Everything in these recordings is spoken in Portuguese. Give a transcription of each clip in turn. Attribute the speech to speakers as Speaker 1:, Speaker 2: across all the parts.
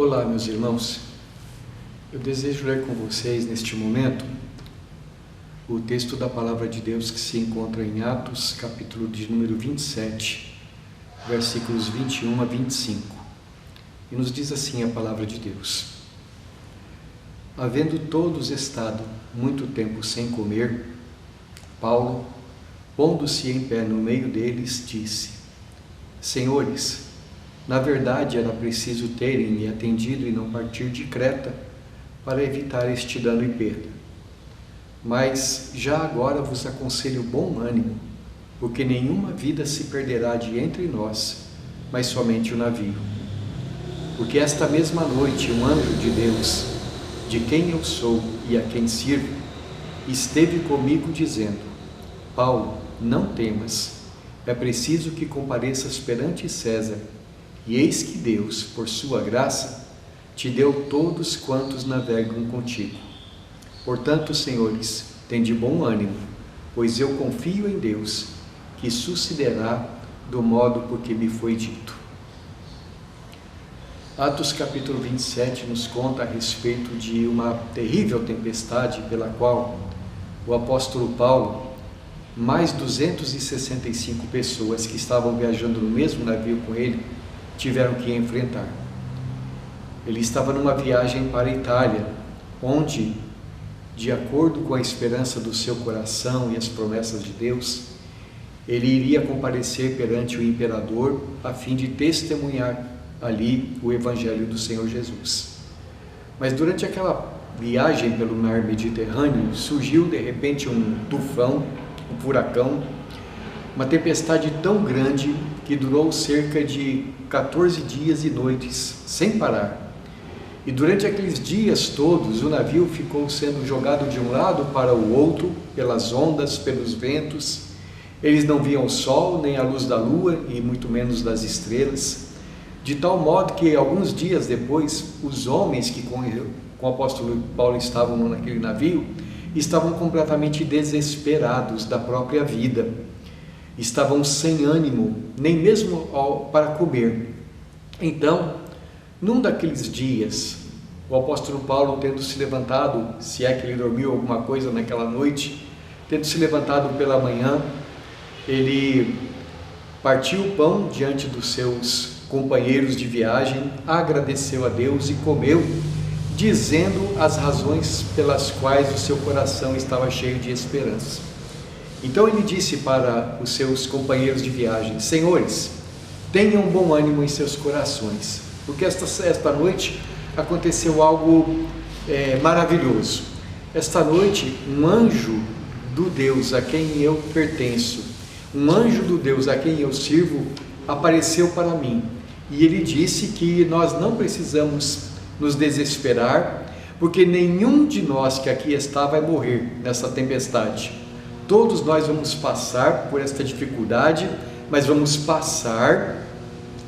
Speaker 1: Olá, meus irmãos. Eu desejo ler com vocês neste momento o texto da Palavra de Deus que se encontra em Atos, capítulo de número 27, versículos 21 a 25. E nos diz assim a Palavra de Deus: Havendo todos estado muito tempo sem comer, Paulo, pondo-se em pé no meio deles, disse: Senhores, na verdade era preciso terem me atendido e não partir de Creta para evitar este dano e perda. Mas já agora vos aconselho bom ânimo, porque nenhuma vida se perderá de entre nós, mas somente o navio. Porque esta mesma noite um anjo de Deus, de quem eu sou e a quem sirvo, esteve comigo dizendo: Paulo, não temas, é preciso que compareças perante César, e eis que Deus, por sua graça, te deu todos quantos navegam contigo. Portanto, senhores, tende bom ânimo, pois eu confio em Deus, que sucederá do modo por que me foi dito. Atos capítulo 27 nos conta a respeito de uma terrível tempestade pela qual o apóstolo Paulo, mais 265 pessoas que estavam viajando no mesmo navio com ele, tiveram que enfrentar. Ele estava numa viagem para a Itália, onde, de acordo com a esperança do seu coração e as promessas de Deus, ele iria comparecer perante o imperador a fim de testemunhar ali o Evangelho do Senhor Jesus. Mas durante aquela viagem pelo mar Mediterrâneo, surgiu de repente um tufão, um furacão, uma tempestade tão grande que durou cerca de 14 dias e noites, sem parar. E durante aqueles dias todos, o navio ficou sendo jogado de um lado para o outro, pelas ondas, pelos ventos. Eles não viam o sol, nem a luz da lua, e muito menos das estrelas, de tal modo que alguns dias depois, os homens que com o apóstolo Paulo estavam naquele navio, estavam completamente desesperados da própria vida. Estavam sem ânimo, nem mesmo para comer. Então, num daqueles dias, o apóstolo Paulo, tendo se levantado, se é que ele dormiu alguma coisa naquela noite, tendo se levantado pela manhã, ele partiu o pão diante dos seus companheiros de viagem, agradeceu a Deus e comeu, dizendo as razões pelas quais o seu coração estava cheio de esperança. Então ele disse para os seus companheiros de viagem: Senhores, tenham bom ânimo em seus corações, porque esta noite aconteceu algo maravilhoso. Esta noite um anjo do Deus a quem eu pertenço, um anjo do Deus a quem eu sirvo, apareceu para mim, e ele disse que nós não precisamos nos desesperar, porque nenhum de nós que aqui está vai morrer nessa tempestade. Todos nós vamos passar por esta dificuldade, mas vamos passar,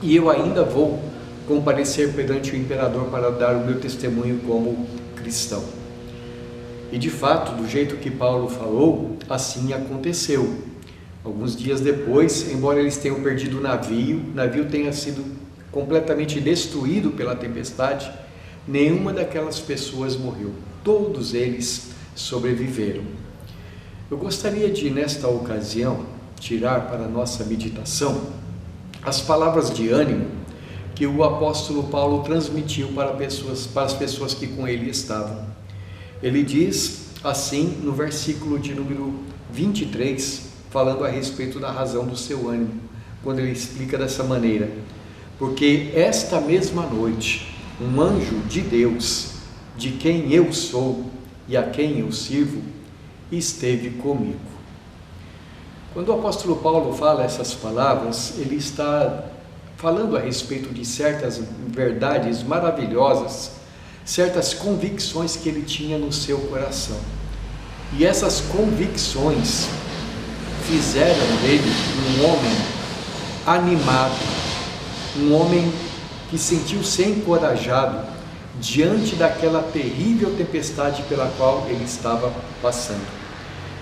Speaker 1: e eu ainda vou comparecer perante o imperador para dar o meu testemunho como cristão. E de fato, do jeito que Paulo falou, assim aconteceu. Alguns dias depois, embora eles tenham perdido o navio tenha sido completamente destruído pela tempestade, nenhuma daquelas pessoas morreu. Todos eles sobreviveram. Eu gostaria de, nesta ocasião, tirar para a nossa meditação as palavras de ânimo que o apóstolo Paulo transmitiu para as pessoas que com ele estavam. Ele diz assim no versículo de número 23, falando a respeito da razão do seu ânimo, quando ele explica dessa maneira: porque esta mesma noite um anjo de Deus, de quem eu sou e a quem eu sirvo, esteve comigo. Quando o apóstolo Paulo fala essas palavras, ele está falando a respeito de certas verdades maravilhosas, certas convicções que ele tinha no seu coração. E essas convicções fizeram dele um homem animado, um homem que sentiu-se encorajado diante daquela terrível tempestade pela qual ele estava passando.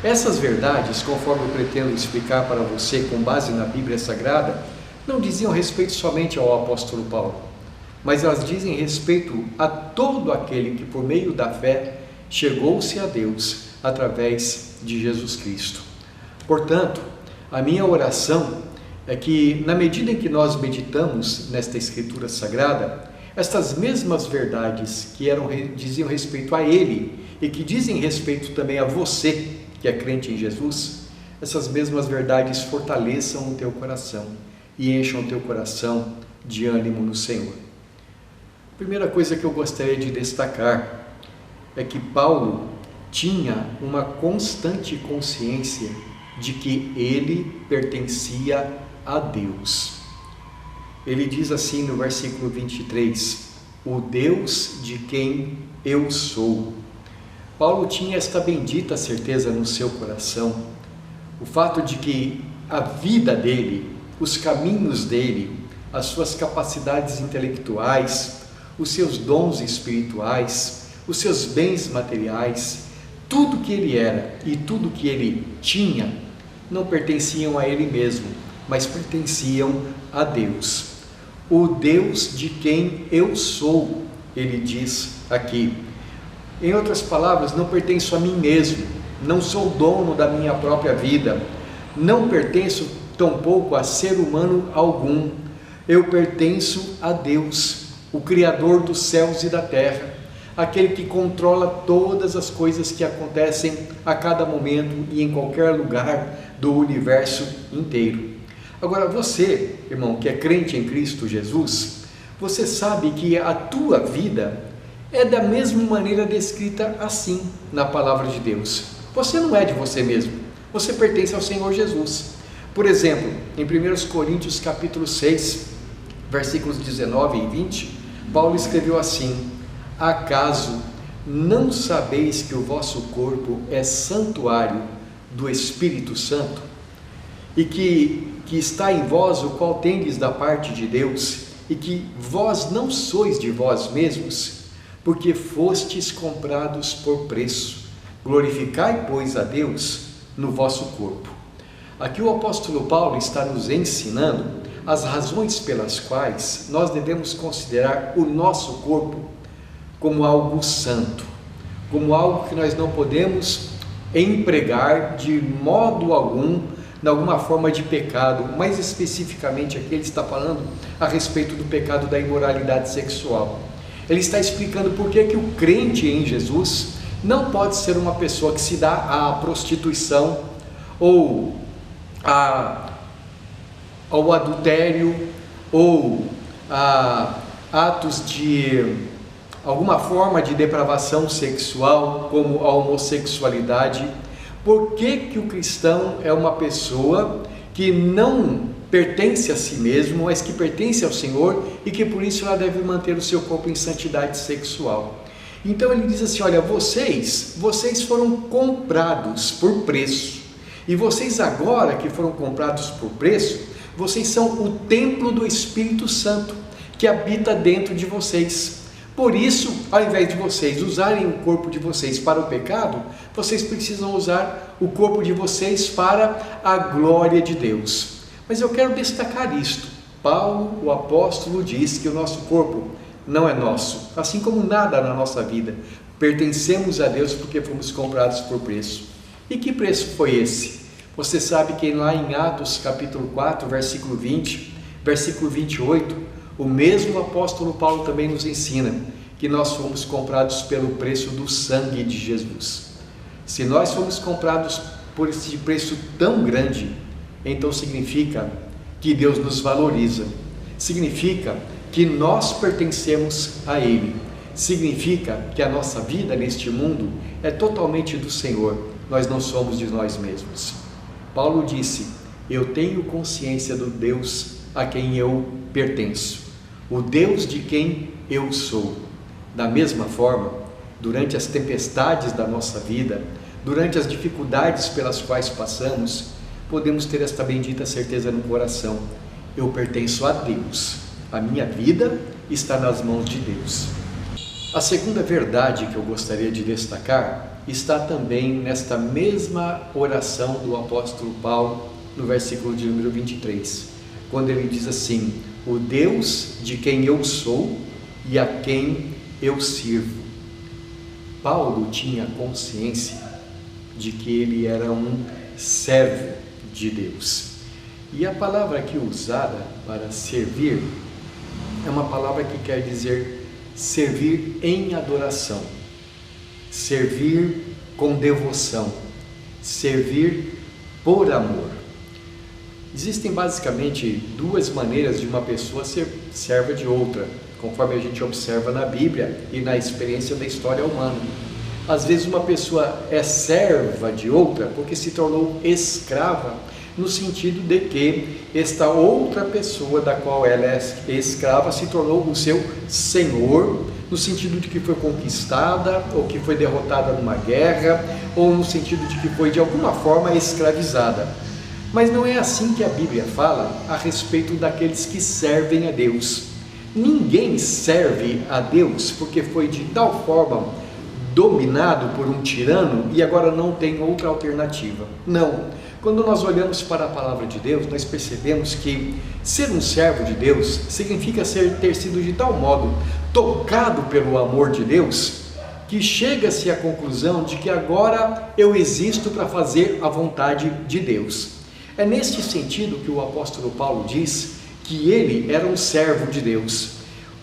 Speaker 1: Essas verdades, conforme eu pretendo explicar para você com base na Bíblia Sagrada, não diziam respeito somente ao apóstolo Paulo, mas elas dizem respeito a todo aquele que por meio da fé chegou-se a Deus através de Jesus Cristo. Portanto, a minha oração é que, na medida em que nós meditamos nesta Escritura Sagrada, estas mesmas verdades que diziam respeito a Ele e que dizem respeito também a você que é crente em Jesus, essas mesmas verdades fortaleçam o teu coração e encham o teu coração de ânimo no Senhor. A primeira coisa que eu gostaria de destacar é que Paulo tinha uma constante consciência de que ele pertencia a Deus. Ele diz assim no versículo 23, o Deus de quem eu sou. Paulo tinha esta bendita certeza no seu coração, o fato de que a vida dele, os caminhos dele, as suas capacidades intelectuais, os seus dons espirituais, os seus bens materiais, tudo que ele era e tudo que ele tinha, não pertenciam a ele mesmo, mas pertenciam a Deus. O Deus de quem eu sou, ele diz aqui. Em outras palavras, não pertenço a mim mesmo, não sou dono da minha própria vida, não pertenço tampouco a ser humano algum, eu pertenço a Deus, o Criador dos céus e da terra, aquele que controla todas as coisas que acontecem a cada momento e em qualquer lugar do universo inteiro. Agora você, irmão, que é crente em Cristo Jesus, você sabe que a tua vida é da mesma maneira descrita assim na palavra de Deus. Você não é de você mesmo, você pertence ao Senhor Jesus. Por exemplo, em 1 Coríntios capítulo 6, versículos 19 e 20, Paulo escreveu assim: acaso não sabeis que o vosso corpo é santuário do Espírito Santo, e que está em vós, o qual tendes da parte de Deus, e que vós não sois de vós mesmos, porque fostes comprados por preço. Glorificai, pois, a Deus no vosso corpo. Aqui o apóstolo Paulo está nos ensinando as razões pelas quais nós devemos considerar o nosso corpo como algo santo, como algo que nós não podemos empregar de modo algum em alguma forma de pecado. Mais especificamente aqui ele está falando a respeito do pecado da imoralidade sexual. Ele está explicando por que o crente em Jesus não pode ser uma pessoa que se dá à prostituição ou ao adultério ou a atos de alguma forma de depravação sexual, como a homossexualidade. Por que o cristão é uma pessoa que não pertence a si mesmo, mas que pertence ao Senhor e que por isso ela deve manter o seu corpo em santidade sexual? Então ele diz assim: olha, vocês foram comprados por preço, e vocês agora que foram comprados por preço, vocês são o templo do Espírito Santo que habita dentro de vocês. Por isso, ao invés de vocês usarem o corpo de vocês para o pecado, vocês precisam usar o corpo de vocês para a glória de Deus. Mas eu quero destacar isto: Paulo, o apóstolo, diz que o nosso corpo não é nosso, assim como nada na nossa vida. Pertencemos a Deus porque fomos comprados por preço. E que preço foi esse? Você sabe que lá em Atos capítulo 4, versículo 20, versículo 28, o mesmo apóstolo Paulo também nos ensina que nós fomos comprados pelo preço do sangue de Jesus. Se nós fomos comprados por esse preço tão grande, então significa que Deus nos valoriza, significa que nós pertencemos a Ele, significa que a nossa vida neste mundo é totalmente do Senhor, nós não somos de nós mesmos. Paulo disse: eu tenho consciência do Deus a quem eu pertenço, o Deus de quem eu sou. Da mesma forma, durante as tempestades da nossa vida, durante as dificuldades pelas quais passamos, podemos ter esta bendita certeza no coração: eu pertenço a Deus, a minha vida está nas mãos de Deus. A segunda verdade que eu gostaria de destacar está também nesta mesma oração do apóstolo Paulo, no versículo de número 23, quando ele diz assim: o Deus de quem eu sou e a quem eu sirvo. Paulo tinha consciência de que ele era um servo de Deus. E a palavra aqui usada para servir é uma palavra que quer dizer servir em adoração, servir com devoção, servir por amor. Existem basicamente duas maneiras de uma pessoa ser serva de outra, conforme a gente observa na Bíblia e na experiência da história humana. Às vezes uma pessoa é serva de outra porque se tornou escrava, no sentido de que esta outra pessoa da qual ela é escrava se tornou o seu senhor, no sentido de que foi conquistada, ou que foi derrotada numa guerra, ou no sentido de que foi de alguma forma escravizada. Mas não é assim que a Bíblia fala a respeito daqueles que servem a Deus. Ninguém serve a Deus porque foi de tal forma dominado por um tirano e agora não tem outra alternativa. Não. Quando nós olhamos para a palavra de Deus, nós percebemos que ser um servo de Deus significa ter sido de tal modo tocado pelo amor de Deus, que chega-se à conclusão de que agora eu existo para fazer a vontade de Deus. É neste sentido que o apóstolo Paulo diz que ele era um servo de Deus.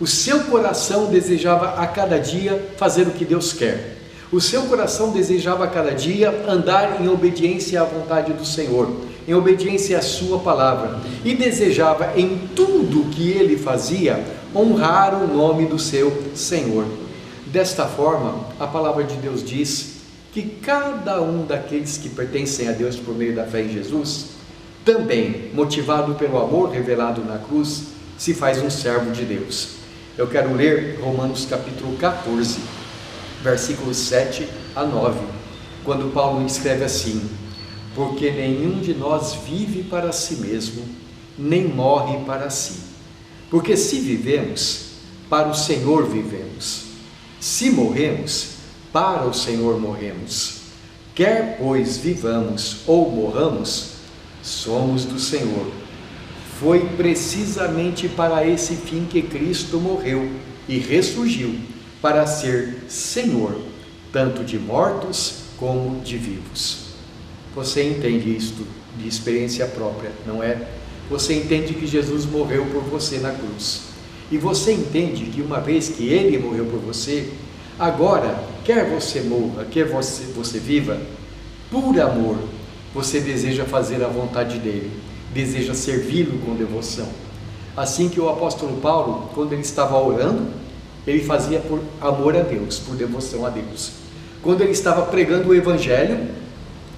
Speaker 1: O seu coração desejava a cada dia fazer o que Deus quer. O seu coração desejava a cada dia andar em obediência à vontade do Senhor, em obediência à sua palavra, e desejava em tudo que ele fazia honrar o nome do seu Senhor. Desta forma, a palavra de Deus diz que cada um daqueles que pertencem a Deus por meio da fé em Jesus, também, motivado pelo amor revelado na cruz, se faz um servo de Deus. Eu quero ler Romanos capítulo 14, versículos 7 a 9, quando Paulo escreve assim: porque nenhum de nós vive para si mesmo, nem morre para si. Porque se vivemos, para o Senhor vivemos. Se morremos, para o Senhor morremos. Quer, pois, vivamos ou morramos, somos do Senhor. Foi precisamente para esse fim que Cristo morreu e ressurgiu, para ser Senhor, tanto de mortos como de vivos. Você entende isto de experiência própria, não é? Você entende que Jesus morreu por você na cruz. E você entende que uma vez que Ele morreu por você, agora, quer você morra, quer você viva, por amor, você deseja fazer a vontade dEle, deseja servi-lo com devoção. Assim que o apóstolo Paulo, quando ele estava orando, ele fazia por amor a Deus, por devoção a Deus. Quando ele estava pregando o Evangelho,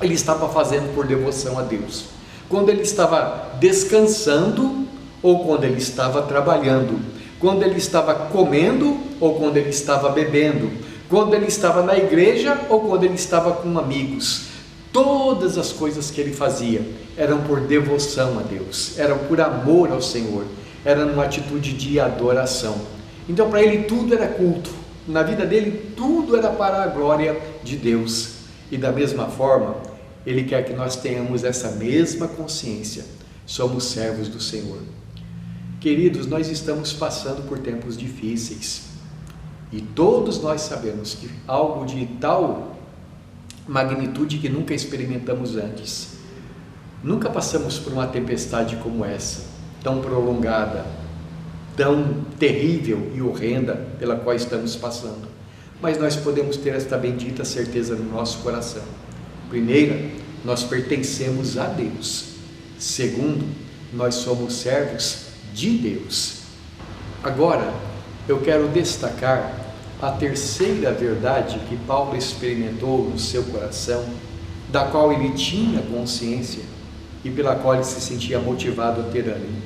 Speaker 1: ele estava fazendo por devoção a Deus. Quando ele estava descansando, ou quando ele estava trabalhando. Quando ele estava comendo, ou quando ele estava bebendo. Quando ele estava na igreja, ou quando ele estava com amigos. Todas as coisas que ele fazia eram por devoção a Deus, eram por amor ao Senhor, eram numa atitude de adoração. Então para ele tudo era culto, na vida dele tudo era para a glória de Deus. E da mesma forma, ele quer que nós tenhamos essa mesma consciência, somos servos do Senhor. Queridos, nós estamos passando por tempos difíceis, e todos nós sabemos que algo de tal magnitude que nunca experimentamos antes. Nunca passamos por uma tempestade como essa, tão prolongada, tão terrível e horrenda pela qual estamos passando. Mas nós podemos ter esta bendita certeza no nosso coração. Primeira, nós pertencemos a Deus. Segundo, nós somos servos de Deus. Agora, eu quero destacar a terceira verdade que Paulo experimentou no seu coração, da qual ele tinha consciência e pela qual ele se sentia motivado a ter ânimo.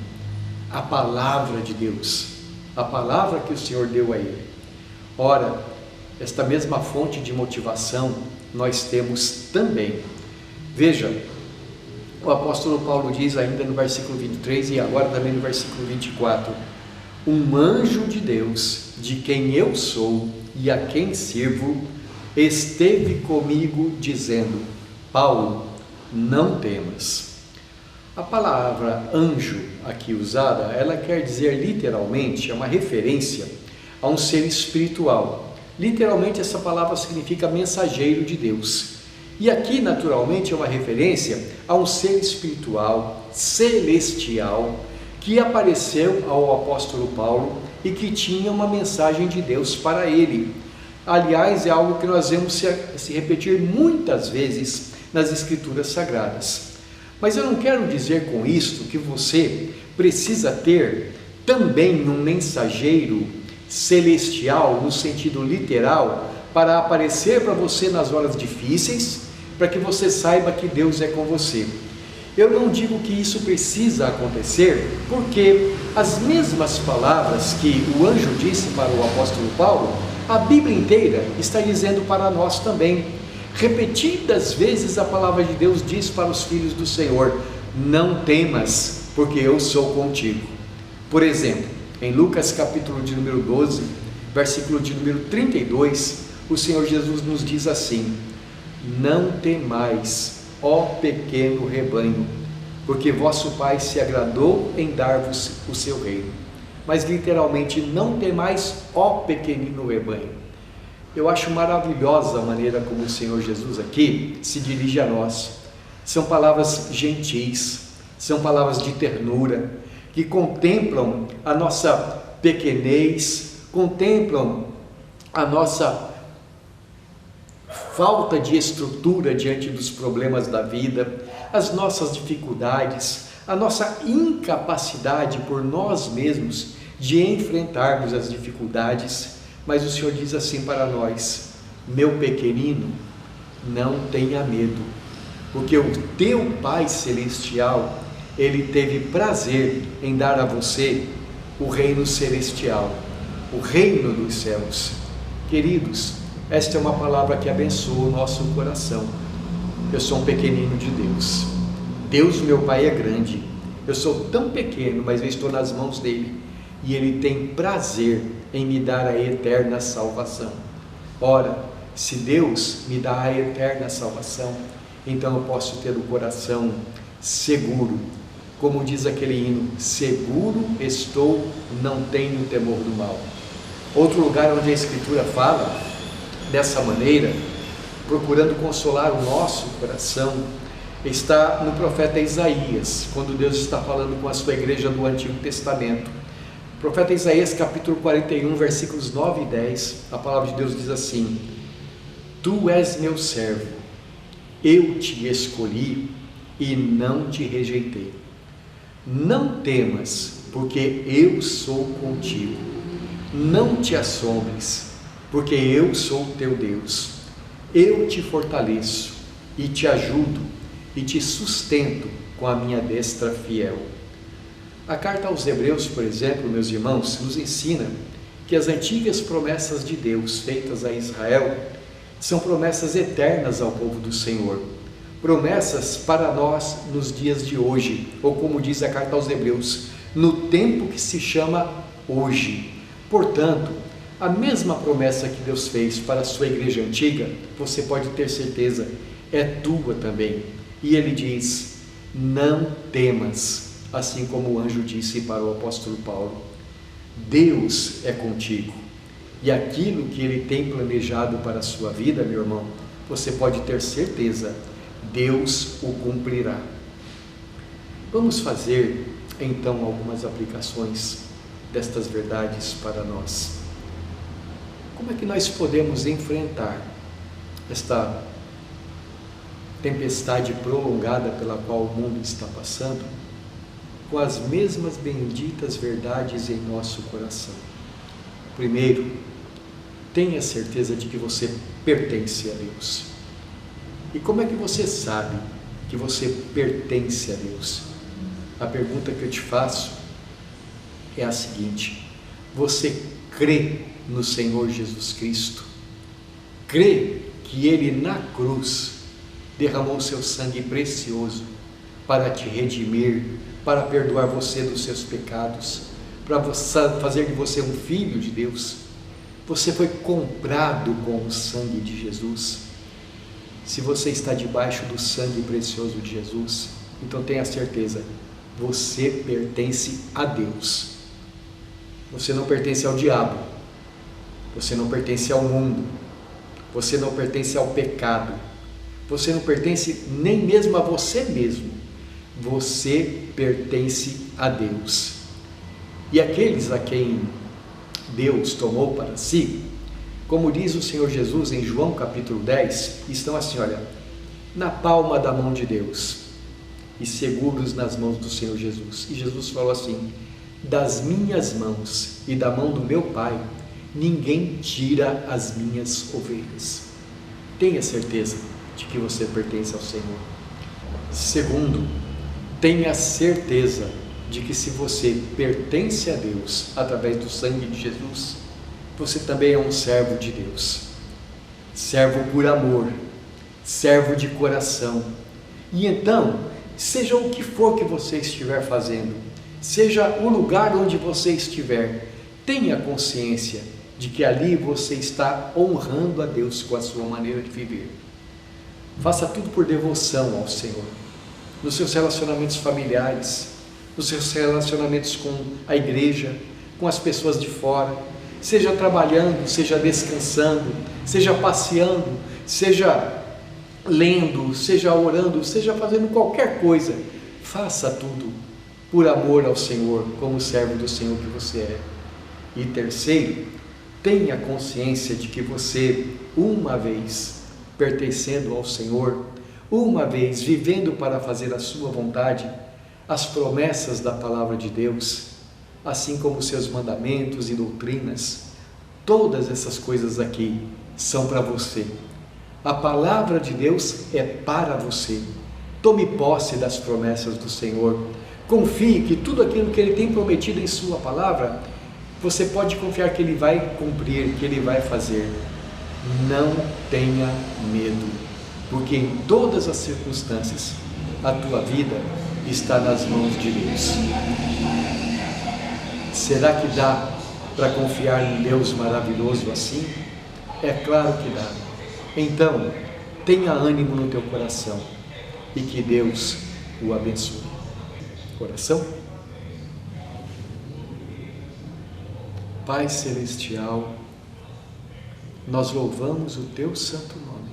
Speaker 1: A palavra de Deus, a palavra que o Senhor deu a ele. Ora, esta mesma fonte de motivação nós temos também. Veja, o apóstolo Paulo diz ainda no versículo 23 e agora também no versículo 24: um anjo de Deus, de quem eu sou e a quem sirvo, esteve comigo dizendo: Paulo, não temas. A palavra anjo aqui usada, ela quer dizer literalmente, é uma referência a um ser espiritual. Literalmente essa palavra significa mensageiro de Deus. E aqui naturalmente é uma referência a um ser espiritual, celestial, que apareceu ao apóstolo Paulo e que tinha uma mensagem de Deus para ele. Aliás, é algo que nós vemos se repetir muitas vezes nas Escrituras Sagradas. Mas eu não quero dizer com isto que você precisa ter também um mensageiro celestial, no sentido literal, para aparecer para você nas horas difíceis, para que você saiba que Deus é com você. Eu não digo que isso precisa acontecer, porque as mesmas palavras que o anjo disse para o apóstolo Paulo, a Bíblia inteira está dizendo para nós também. Repetidas vezes a palavra de Deus diz para os filhos do Senhor: não temas, porque eu sou contigo. Por exemplo, em Lucas capítulo de número 12, versículo de número 32, o Senhor Jesus nos diz assim: não temais, ó pequeno rebanho, porque vosso Pai se agradou em dar-vos o seu reino. Mas literalmente, não temais, ó pequenino rebanho. Eu acho maravilhosa a maneira como o Senhor Jesus aqui se dirige a nós. São palavras gentis, são palavras de ternura, que contemplam a nossa pequenez, contemplam a nossa falta de estrutura diante dos problemas da vida, as nossas dificuldades, a nossa incapacidade por nós mesmos de enfrentarmos as dificuldades. Mas o Senhor diz assim para nós: meu pequenino, não tenha medo, porque o teu Pai Celestial, Ele teve prazer em dar a você o reino celestial, o reino dos céus. Queridos, esta é uma palavra que abençoa o nosso coração. Eu sou um pequenino de Deus. Deus, meu Pai, é grande. Eu sou tão pequeno, mas eu estou nas mãos dEle. E Ele tem prazer em me dar a eterna salvação. Ora, se Deus me dá a eterna salvação, então eu posso ter o coração seguro. Como diz aquele hino: seguro estou, não tenho temor do mal. Outro lugar onde a Escritura fala dessa maneira, procurando consolar o nosso coração, está no profeta Isaías, quando Deus está falando com a sua igreja do Antigo Testamento. Profeta Isaías capítulo 41, versículos 9 e 10, a palavra de Deus diz assim: tu és meu servo, eu te escolhi e não te rejeitei. Não temas, porque eu sou contigo. Não te assombres, porque eu sou teu Deus. Eu te fortaleço e te ajudo e te sustento com a minha destra fiel. A carta aos Hebreus, por exemplo, meus irmãos, nos ensina que as antigas promessas de Deus feitas a Israel são promessas eternas ao povo do Senhor, promessas para nós nos dias de hoje, ou como diz a carta aos Hebreus, no tempo que se chama hoje. Portanto, a mesma promessa que Deus fez para a sua igreja antiga, você pode ter certeza, é tua também. E Ele diz: não temas, assim como o anjo disse para o apóstolo Paulo. Deus é contigo, e aquilo que Ele tem planejado para a sua vida, meu irmão, você pode ter certeza, Deus o cumprirá. Vamos fazer então algumas aplicações destas verdades para nós. Como é que nós podemos enfrentar esta tempestade prolongada pela qual o mundo está passando, com as mesmas benditas verdades em nosso coração? Primeiro, tenha certeza de que você pertence a Deus. E como é que você sabe que você pertence a Deus? A pergunta que eu te faço é a seguinte: você crê no Senhor Jesus Cristo? Crê que Ele na cruz derramou seu sangue precioso para te redimir, para perdoar você dos seus pecados, para fazer de você um filho de Deus? Você foi comprado com o sangue de Jesus. Se você está debaixo do sangue precioso de Jesus, então tenha certeza, você pertence a Deus. Você não pertence ao diabo, Você não pertence ao mundo, você não pertence ao pecado, você não pertence nem mesmo a você mesmo, você pertence a Deus. E aqueles a quem Deus tomou para si, como diz o Senhor Jesus em João capítulo 10, estão assim, olha, na palma da mão de Deus e seguros nas mãos do Senhor Jesus. E Jesus falou assim: das minhas mãos e da mão do meu Pai, ninguém tira as minhas ovelhas. Tenha certeza de que você pertence ao Senhor. Segundo, tenha certeza de que se você pertence a Deus através do sangue de Jesus, você também é um servo de Deus, servo por amor, servo de coração. E então, seja o que for que você estiver fazendo, seja o lugar onde você estiver, tenha consciência de que ali você está honrando a Deus com a sua maneira de viver. Faça tudo por devoção ao Senhor, nos seus relacionamentos familiares, nos seus relacionamentos com a igreja, com as pessoas de fora, seja trabalhando, seja descansando, seja passeando, seja lendo, seja orando, seja fazendo qualquer coisa, faça tudo por amor ao Senhor, como servo do Senhor que você é. E terceiro, tenha consciência de que você, uma vez pertencendo ao Senhor, uma vez vivendo para fazer a sua vontade, as promessas da palavra de Deus, assim como seus mandamentos e doutrinas, todas essas coisas aqui são para você. A palavra de Deus é para você. Tome posse das promessas do Senhor. Confie que tudo aquilo que Ele tem prometido em sua palavra, você pode confiar que Ele vai cumprir, que Ele vai fazer. Não tenha medo, porque em todas as circunstâncias, a tua vida está nas mãos de Deus. Será que dá para confiar em Deus maravilhoso assim? É claro que dá. Então, tenha ânimo no teu coração e que Deus o abençoe. Oração. Pai Celestial, nós louvamos o teu santo nome,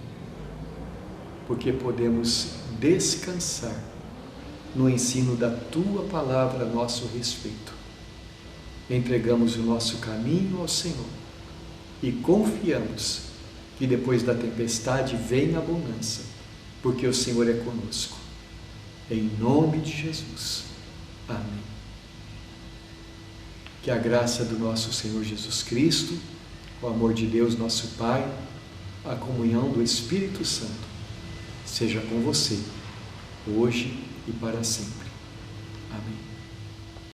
Speaker 1: porque podemos descansar no ensino da tua palavra a nosso respeito. Entregamos o nosso caminho ao Senhor e confiamos que depois da tempestade vem a bonança, porque o Senhor é conosco. Em nome de Jesus. Amém. Que a graça do nosso Senhor Jesus Cristo, o amor de Deus nosso Pai, a comunhão do Espírito Santo, seja com você, hoje e para sempre. Amém.